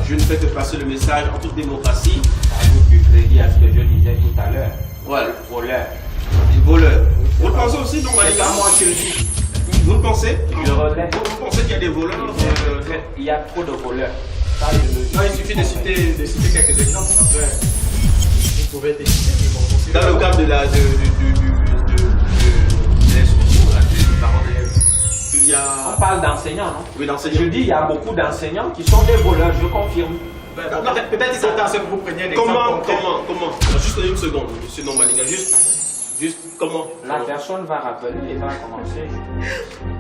je ne fais que passer le message en toute démocratie. Ajoute du crédit à ce que je disais tout à l'heure. Voilà. Voleur. Les voleurs. Vous le pensez aussi, donc, C'est pas moi qui le dis. Vous le pensez? Je relève. Vous pensez qu'il y a des voleurs? Il y a trop de voleurs. Ça, Non, il suffit de citer quelques exemples. Après, vous pouvez être cités. Dans le cadre de l'instruction, des parents d'élèves, il y a... On parle d'enseignants, non? Oui, d'enseignants. Je dis il y a beaucoup d'enseignants qui sont des voleurs, je confirme. Peut-être qu'ils sont en ce que vous preniez l'exemple. Comment Juste une seconde, monsieur Nombalinga, juste comment? La personne va rappeler et va commencer.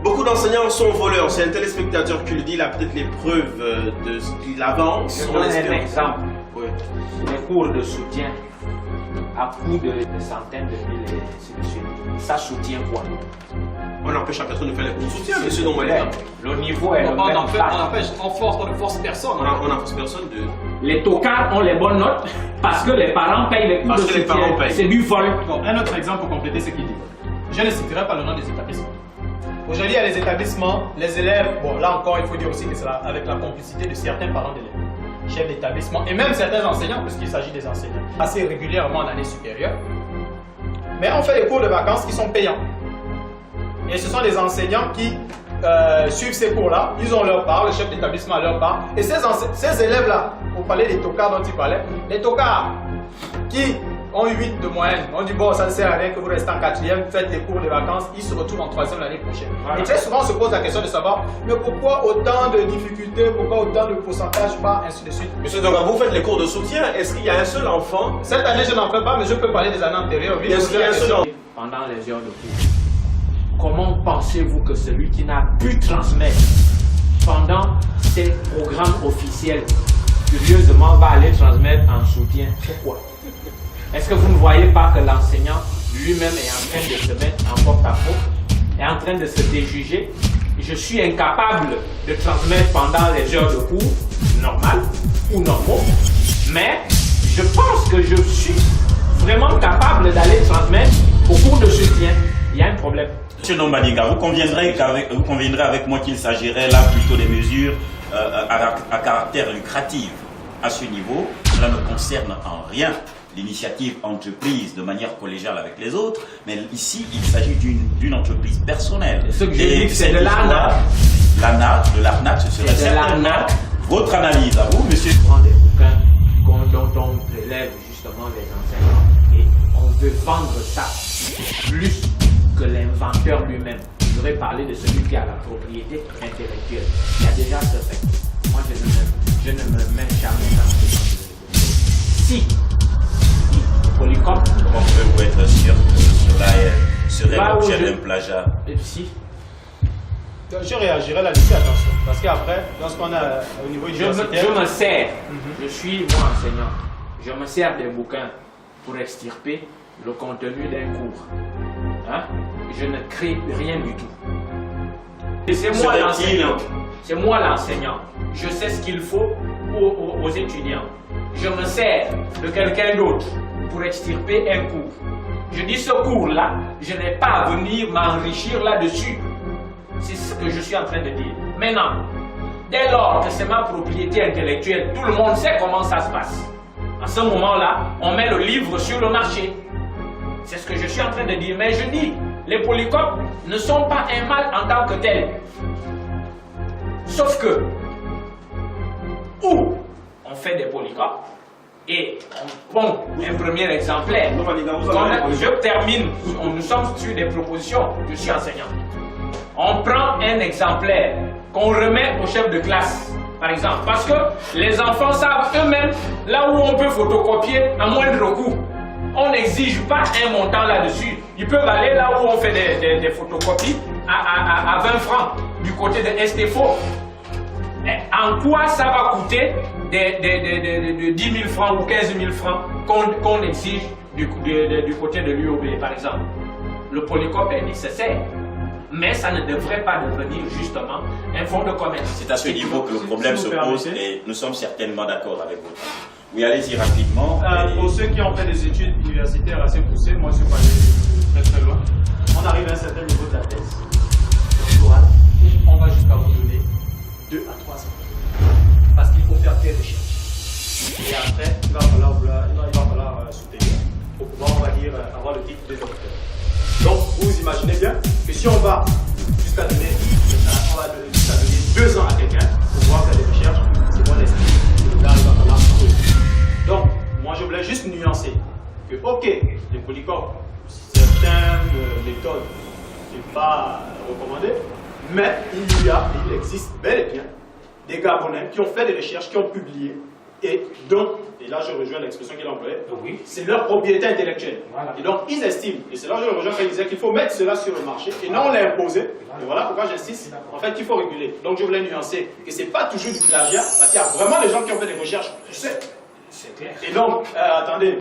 Beaucoup d'enseignants sont voleurs, c'est un téléspectateur qui le dit, il a peut-être les preuves de ce qu'il avance. Je donne un exemple. Oui. Les cours de soutien à coût de centaines de mille et ainsi de suite. Ça soutient quoi? On empêche la personne de faire les cours de soutien, monsieur Nombalinga. Le niveau est le On même. ne force personne. On n'empêche personne de... Les tocards ont les bonnes notes parce que les parents payent les cours Parce de que les parents soutien. payent. C'est du vol. Bon, un autre exemple pour compléter ce qu'il dit. Je ne citerai pas le nom des établissements. Aujourd'hui, il y a les établissements, les élèves, bon là encore, il faut dire aussi que c'est avec la complicité de certains parents d'élèves, chefs d'établissement et même certains enseignants, puisqu'il s'agit des enseignants, assez régulièrement en année supérieure. Mais on fait des cours de vacances qui sont payants. Et ce sont des enseignants qui suivent ces cours-là, ils ont leur part, le chef d'établissement a leur part. Et ces élèves-là, vous parlez des tocards dont il parlait, les tocards qui ont 8 de moyenne, on dit bon, ça ne sert à rien que vous restez en 4e, faites des cours de vacances, ils se retrouvent en 3e l'année prochaine. Voilà. Et très souvent, on se pose la question de savoir, mais pourquoi autant de difficultés, pourquoi autant de pourcentages bas, ainsi de suite. Monsieur Doga, vous faites les cours de soutien, est-ce qu'il y a un seul enfant? Cette année, je n'en fais pas, mais je peux parler des années antérieures. Oui, Est-ce qu'il y a un seul enfant? Pendant les heures de cours. Comment pensez-vous que celui qui n'a pu transmettre pendant ces programmes officiels, curieusement, va aller transmettre en soutien? Pourquoi? Est-ce que vous ne voyez pas que l'enseignant lui-même est en train de se mettre en porte-à-faux, est en train de se déjuger? Je suis incapable de transmettre pendant les heures de cours normales ou normaux, mais je pense que je suis vraiment capable d'aller transmettre au cours de soutien. Il y a un problème. Monsieur Nombalinga, vous conviendrez avec moi qu'il s'agirait là plutôt des mesures à caractère lucratif. À ce niveau, cela ne concerne en rien l'initiative entreprise de manière collégiale avec les autres, mais ici, il s'agit d'une entreprise personnelle. Ce que j'ai dit, c'est de l'arnaque. De l'arnaque, ce serait certainement votre analyse à vous, monsieur. On prend des bouquins dont on prélève justement les enseignants et on veut vendre ça plus que l'inventeur lui-même. Je voudrais parler de celui qui a la propriété intellectuelle. Il y a déjà ce fait. Moi, je ne me mets jamais dans ce genre de choses. Si Polycom, comment pouvez-vous être sûr que cela serait l'objet d'un plagiat? Si. Je réagirai là-dessus, attention. Parce qu'après, lorsqu'on a au niveau universitaire... Je me sers, je suis moi enseignant, je me sers des bouquins pour extirper le contenu d'un cours. Hein? Je ne crée rien du tout. Et c'est moi l'enseignant. C'est moi l'enseignant. Je sais ce qu'il faut aux étudiants. Je me sers de quelqu'un d'autre pour extirper un cours. Je dis ce cours-là, je n'ai pas à venir m'enrichir là-dessus. C'est ce que je suis en train de dire. Maintenant, dès lors que c'est ma propriété intellectuelle, tout le monde sait comment ça se passe. À ce moment-là, on met le livre sur le marché. C'est ce que je suis en train de dire. Mais je dis, les polycopes ne sont pas un mal en tant que tels. Sauf que, où on fait des polycopes et on pond un premier exemplaire. Je termine, nous sommes sur des propositions, je suis enseignant. On prend un exemplaire qu'on remet au chef de classe, par exemple, parce que les enfants savent eux-mêmes là où on peut photocopier à moindre coût. On n'exige pas un montant là-dessus. Ils peuvent aller là où on fait des photocopies à 20 francs du côté de STFO. En quoi ça va coûter de 10 000 francs ou 15 000 francs qu'on exige du côté de l'UOB, par exemple? Le polycope est nécessaire, mais ça ne devrait pas devenir justement un fonds de commerce. C'est à ce niveau que le problème se pose et nous sommes certainement d'accord avec vous. Oui, allez-y rapidement. Pour ceux qui ont fait des études universitaires assez poussées, moi je suis pas allé très loin, on arrive à un certain niveau de la thèse doctorale, on va jusqu'à vous donner 2 à 3 ans. Parce qu'il faut faire tes recherches. Donc, vous imaginez bien que si on va jusqu'à donner, on va jusqu'à donner 2 ans à quelqu'un pour pouvoir faire des recherches, c'est moi l'estime que le gars va falloir trouver. Donc, moi je voulais juste nuancer que, ok, les polycorps, certaines méthodes ne sont pas recommandées, mais il existe bel et bien des Gabonais qui ont fait des recherches, qui ont publié, et donc, et là je rejoins l'expression qu'il a employée, Oui. c'est leur propriété intellectuelle. Voilà. Et donc ils estiment, et c'est là que je le rejoins quand il disait qu'il faut mettre cela sur le marché et non l'imposer. Et voilà pourquoi j'insiste, en fait, qu'il faut réguler. Donc je voulais nuancer que ce n'est pas toujours du plagiat, parce qu'il y a vraiment des gens qui ont fait des recherches, tu sais. C'est clair. Et donc, attendez.